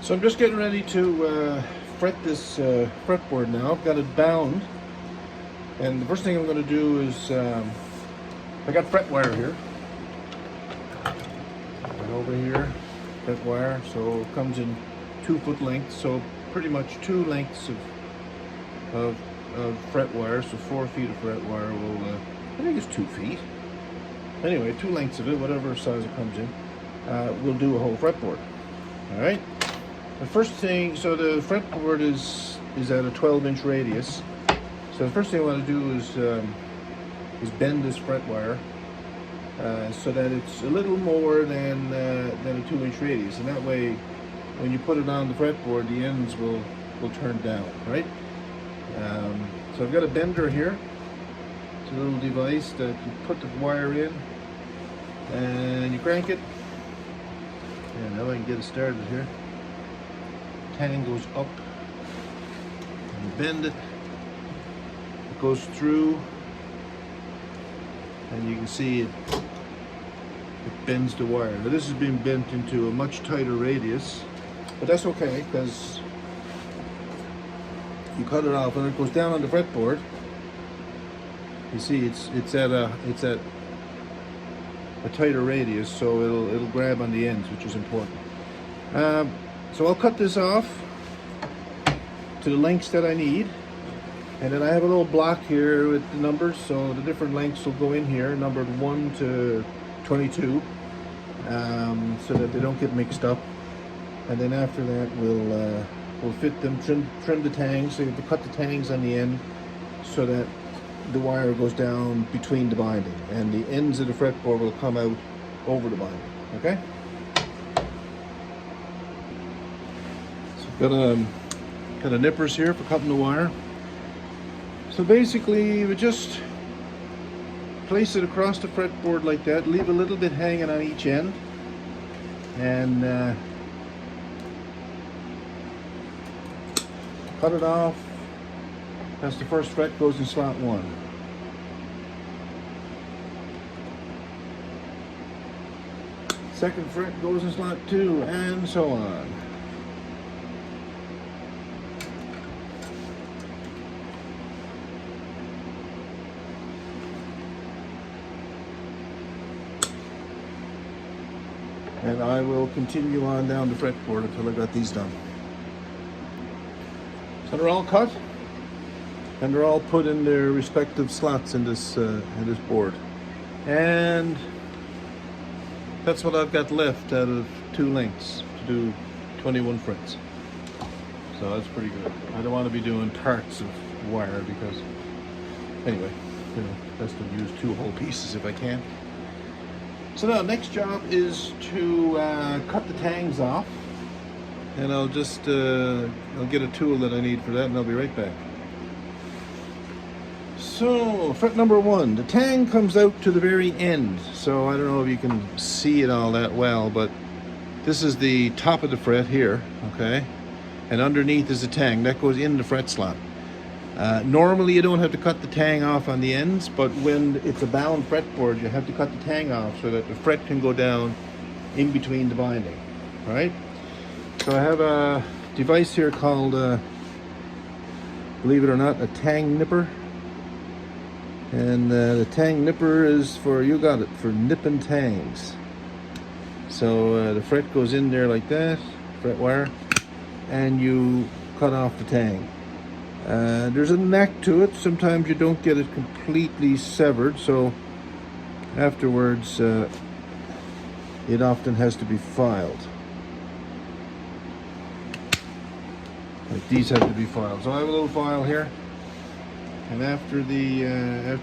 So I'm just getting ready to fret this fretboard now. I've got it bound, and the first thing I'm going to do is I got fret wire here, right over here, fret wire. So it comes in 2-foot lengths, so pretty much 2 lengths of fret wire. So 4 feet of fret wire will, I think it's 2 feet. Anyway, 2 lengths of it, whatever size it comes in, will do a whole fretboard. All right. The first thing, so the fretboard is at a 12-inch radius. So the first thing I want to do is bend this fret wire so that it's a little more than a 2-inch radius, and that way, when you put it on the fretboard, the ends will turn down, right? So I've got a bender here. It's a little device that you put the wire in, and you crank it. And now I can get it started here. Tang goes up, and you bend it. It goes through, and you can see it bends the wire. Now this has been bent into a much tighter radius, but that's okay because you cut it off and it goes down on the fretboard. You see, it's at a tighter radius, so it'll grab on the ends, which is important. So I'll cut this off to the lengths that I need, and then I have a little block here with the numbers, so the different lengths will go in here, numbered 1 to 22, so that they don't get mixed up. And then after that, we'll fit them, trim the tangs. So you have to cut the tangs on the end so that the wire goes down between the binding, and the ends of the fretboard will come out over the binding. Okay. So got a nippers here for cutting the wire. So basically, we just place it across the fretboard like that. Leave a little bit hanging on each end, and cut it off as the first fret goes in slot 1. Second fret goes in slot 2, and so on. And I will continue on down the fretboard until I got these done. So they're all cut, and they're all put in their respective slots in this board. And that's what I've got left out of 2 lengths to do 21 frets. So that's pretty good. I don't want to be doing parts of wire because, anyway, you know, best to use 2 whole pieces if I can. So now, next job is to cut the tangs off, and I'll just I'll get a tool that I need for that, and I'll be right back. So fret number 1, the tang comes out to the very end. So I don't know if you can see it all that well, but this is the top of the fret here, okay, and underneath is the tang that goes in the fret slot. Normally you don't have to cut the tang off on the ends, but when it's a bound fretboard, you have to cut the tang off so that the fret can go down in between the binding, right? So I have a device here called, believe it or not, a Tang Nipper. And the Tang Nipper is for, you got it, for nipping tangs. So the fret goes in there like that, fret wire, and you cut off the tang. There's a neck to it. Sometimes you don't get it completely severed, so afterwards it often has to be filed. Like these have to be filed. So I have a little file here, and after the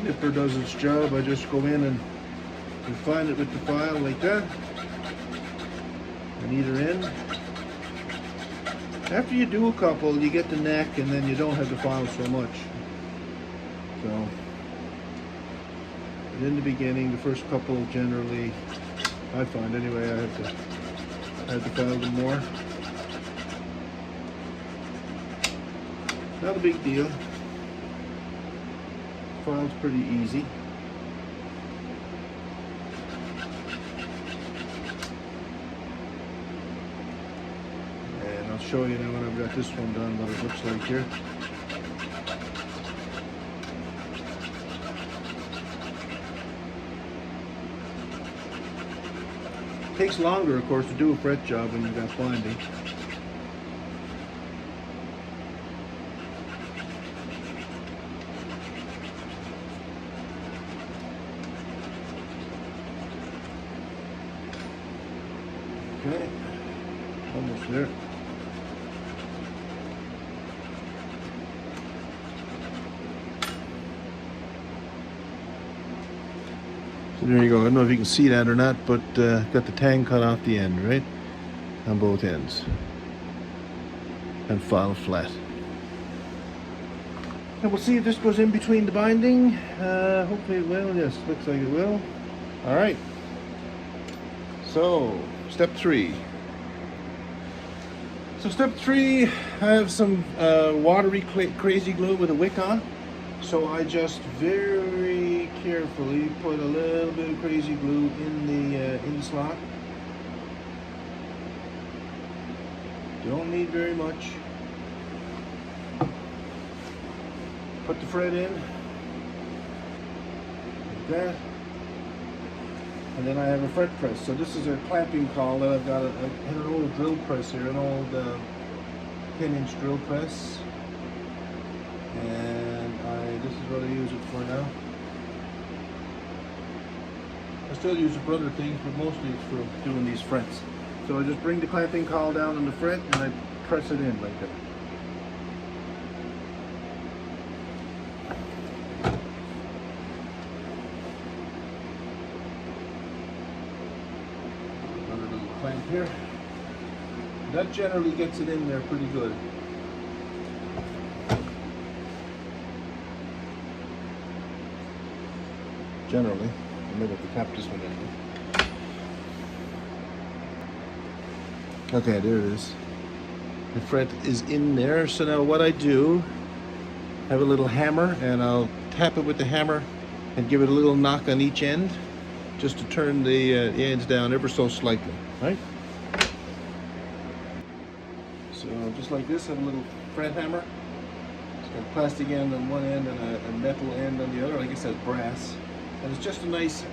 nipper does its job, I just go in and refine it with the file like that, on either end. After you do a couple, you get the neck, and then you don't have to file so much. So, but in the beginning, the first couple generally, I find anyway, I have to file them more. Not a big deal. File's pretty easy. show you now when I've got this one done what it looks like here. Takes longer, of course, to do a fret job when you've got binding. Okay, almost there. So there you go. I don't know if you can see that or not, but got the tang cut off the end, right? On both ends. And file flat. And we'll see if this goes in between the binding. Hopefully it will. Yes, looks like it will. All right. So, step 3. So step 3, I have some watery crazy glue with a wick on. So I just very carefully put a little bit of crazy glue in the slot. Don't need very much. Put the thread in, like that. And then I have a fret press. So this is a clamping call that I've got. I had an old drill press here, an old 10-inch drill press. And this is what I use it for now. I still use it for other things, but mostly it's for doing these frets. So I just bring the clamping call down on the fret and I press it in like that. Clamp here. That generally gets it in there pretty good. Generally, I might have to tap this one in. Okay, there it is. The fret is in there. So now what I do, I have a little hammer and I'll tap it with the hammer and give it a little knock on each end, just to turn the ends down ever so slightly, right? So just like this, I have a little fret hammer. It's got a plastic end on one end and a metal end on the other. I guess that's brass, and it's just a nice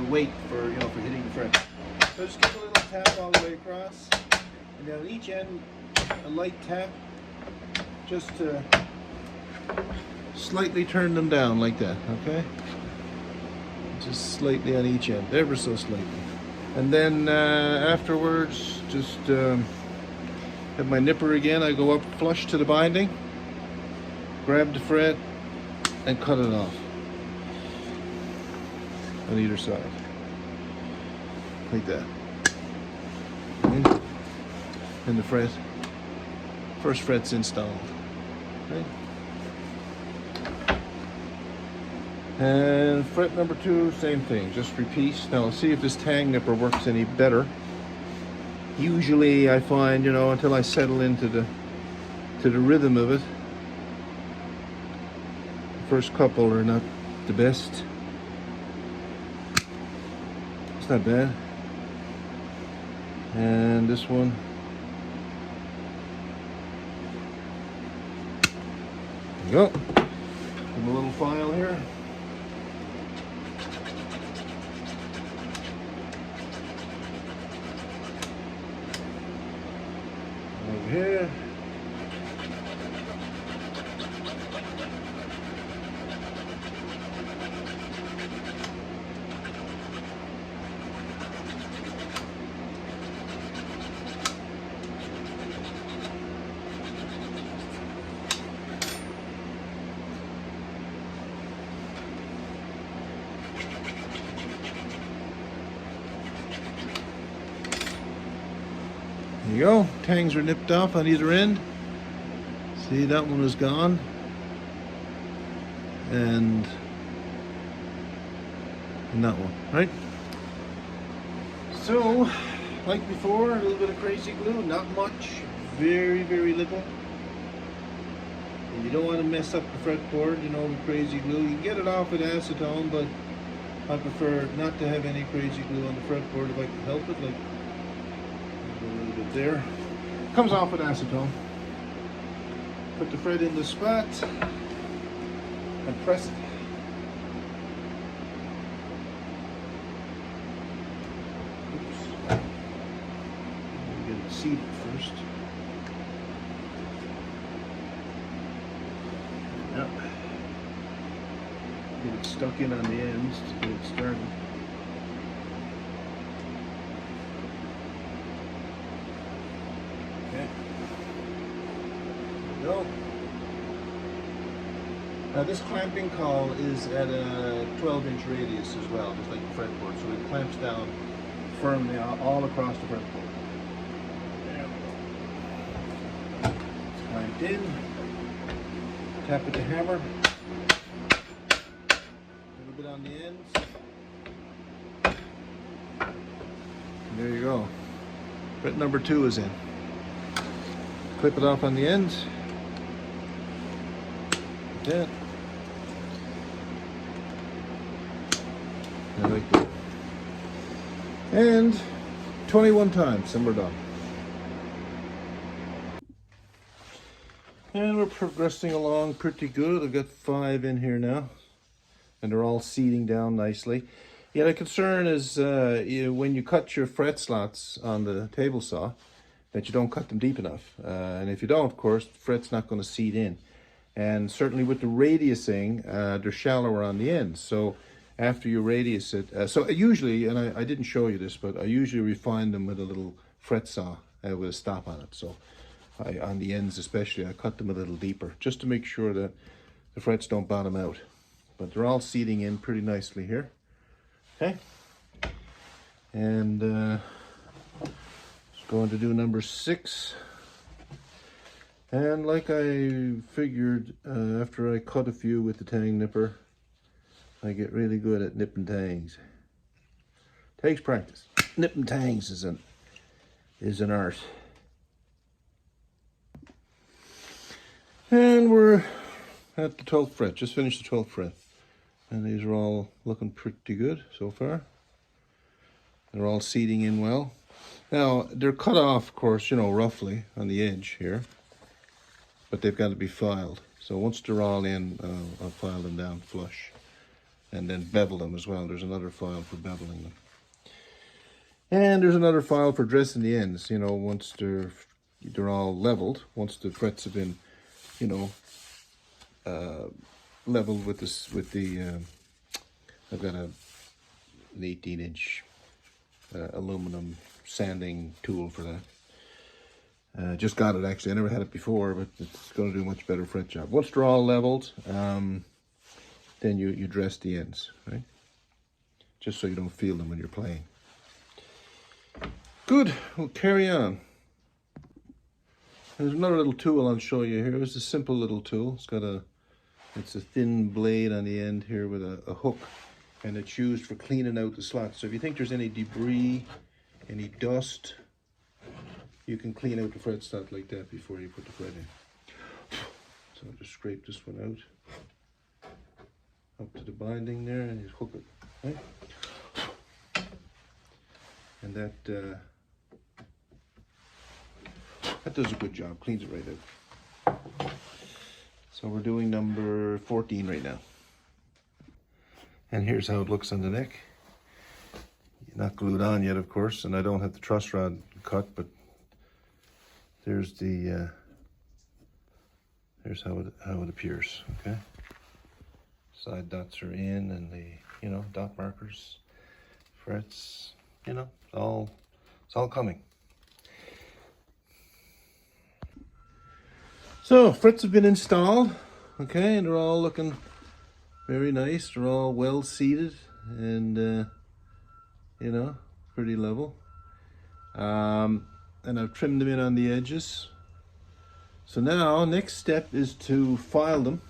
weight for for hitting the fret. So just give a little tap all the way across, and then on each end a light tap, just to slightly turn them down like that. Okay. Just slightly on each end, ever so slightly. And then afterwards, just have my nipper again. I go up flush to the binding, grab the fret, and cut it off on either side, like that. And the fret, first fret's installed. Okay. And fret number 2, same thing, just repeat. Now let's see if this Tang Nipper works any better. Usually I find, until I settle into the rhythm of it, the first couple are not the best. It's not bad. And this one, there you go. Give a little file here. Over here. There you go. Tangs are nipped off on either end. See, that one is gone. And that one, right? So, like before, a little bit of crazy glue, not much, very, very little. And you don't want to mess up the fretboard, with crazy glue. You can get it off with acetone, but I prefer not to have any crazy glue on the fretboard if I can help it, like a little bit there. Comes off with acetone. Put the thread in the spot and press it. Oops. Get it seated first. Yep. Get it stuck in on the ends to get it started. Okay. There we go. Now this clamping call is at a 12-inch radius as well, just like the fretboard, so it clamps down firmly all across the fretboard. There we go. It's clamped in. Tap with the hammer. A little bit on the ends. And there you go. Fret number 2 is in. Clip it off on the ends. Like that. I like that. And 21 times, and we're done. And we're progressing along pretty good. I've got 5 in here now, and they're all seating down nicely. Yeah, the concern is when you cut your fret slots on the table saw, that you don't cut them deep enough. And if you don't, of course, the fret's not going to seat in. And certainly with the radiusing, they're shallower on the ends. So after you radius it, so usually, and I didn't show you this, but I usually refine them with a little fret saw with a stop on it. So on the ends especially, I cut them a little deeper, just to make sure that the frets don't bottom out. But they're all seating in pretty nicely here. Okay. And going to do number 6. And like I figured, after I cut a few with the Tang Nipper, I get really good at nipping tangs. Takes practice. Nipping tangs is an art. And we're at the 12th fret. Just finished the 12th fret. And these are all looking pretty good so far. They're all seating in well. Now, they're cut off, of course, you know, roughly on the edge here. But they've got to be filed. So once they're all in, I'll file them down flush. And then bevel them as well. There's another file for beveling them. And there's another file for dressing the ends. You know, once they're all leveled, once the frets have been, you know, leveled with this, with the, I've got an 18-inch aluminum sanding tool for that. Just got it actually. I never had it before, but it's going to do a much better fret job. Once they're all leveled, then you dress the ends, right? Just so you don't feel them when you're playing. Good, we'll carry on. There's another little tool I'll show you here. It's a simple little tool. It's a thin blade on the end here with a hook, and it's used for cleaning out the slots. So if you think there's any debris, any dust, you can clean out the fret slot like that before you put the fret in. So I'll just scrape this one out. Up to the binding there, and you hook it, right? And that does a good job, cleans it right out. So we're doing number 14 right now. And here's how it looks on the neck. Not glued on yet, of course, and I don't have the truss rod cut, but there's the here's how it appears. Okay. Side dots are in, and the, you know, dot markers, frets, you know, it's all coming. So frets have been installed, okay, and they're all looking very nice. They're all well seated and you know, pretty level. And I've trimmed them in on the edges. So now next step is to file them.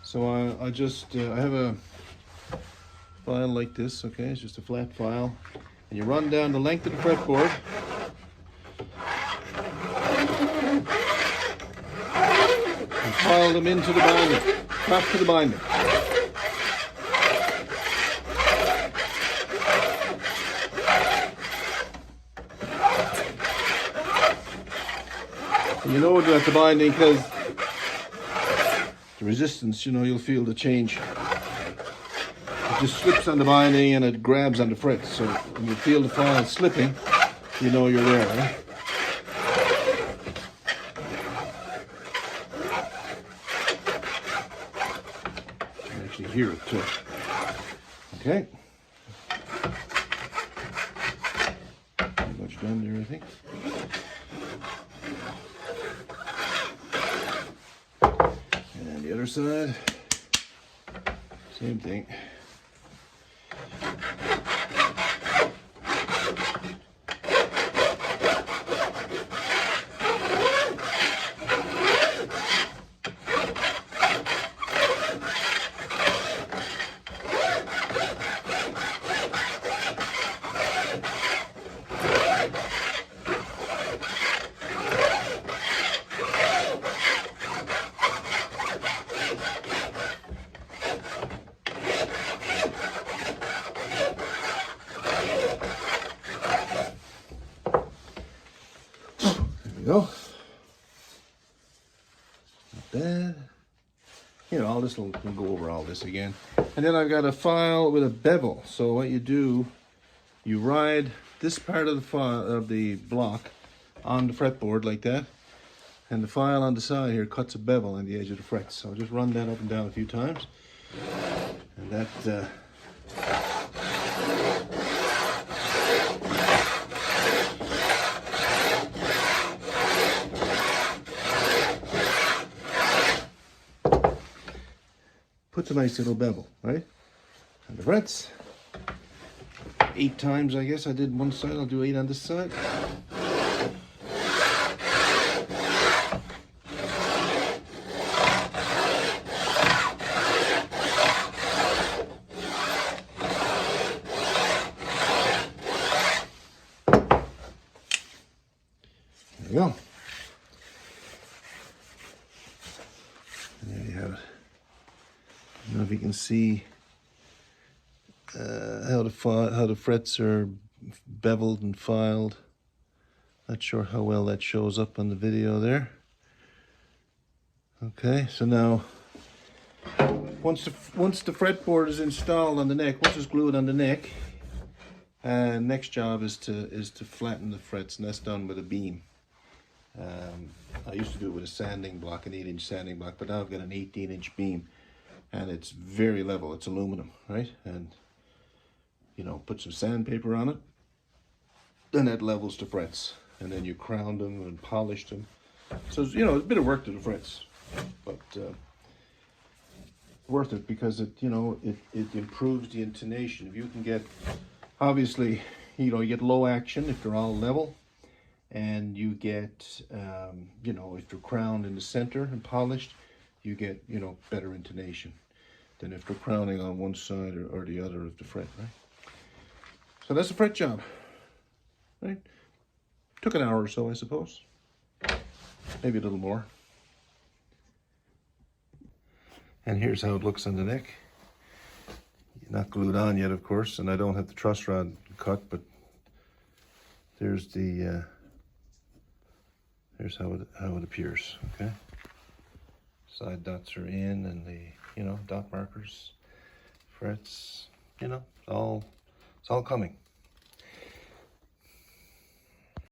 So I have a file like this, okay? It's just a flat file. And you run down the length of the fretboard. And file them into the binder, back to the binder. And you know that the binding, because the resistance, you know, you'll feel the change. It just slips on the binding and it grabs on the frets. So when you feel the file slipping, you know you're there, right? You can actually hear it too. Okay. Pretty much done there, I think. And the other side, same thing. Go. Not bad. You know, all this we'll go over all this again. And then I've got a file with a bevel. So what you do, you ride this part of the file of the block on the fretboard like that, and the file on the side here cuts a bevel in the edge of the frets. So I'll just run that up and down a few times, and that puts a nice little bevel, right? And the frets, 8 times, I guess. I did one side, I'll do 8 on this side. There we go. And there you have it. I don't know if you can see how the frets are beveled and filed. Not sure how well that shows up on the video there. Okay, so now once the fretboard is installed on the neck, once it's glued on the neck, next job is to flatten the frets, and that's done with a beam. I used to do it with a sanding block, an 8-inch sanding block, but now I've got an 18-inch beam. And it's very level, it's aluminum, right? And, you know, put some sandpaper on it, then that levels the frets. And then you crown them and polish them. So, you know, it's a bit of work to the frets, but worth it, because it, you know, it improves the intonation. If you can get, obviously, you know, you get low action if they're all level, and you get, you know, if they're crowned in the center and polished, you get, you know, better intonation than if they're crowning on one side or the other of the fret, right? So that's a fret job, right? Took an hour or so, I suppose. Maybe a little more. And here's how it looks on the neck. Not glued on yet, of course, and I don't have the truss rod cut, but there's the, here's how it appears, okay? Side dots are in, and the, you know, dot markers, frets, you know, it's all coming.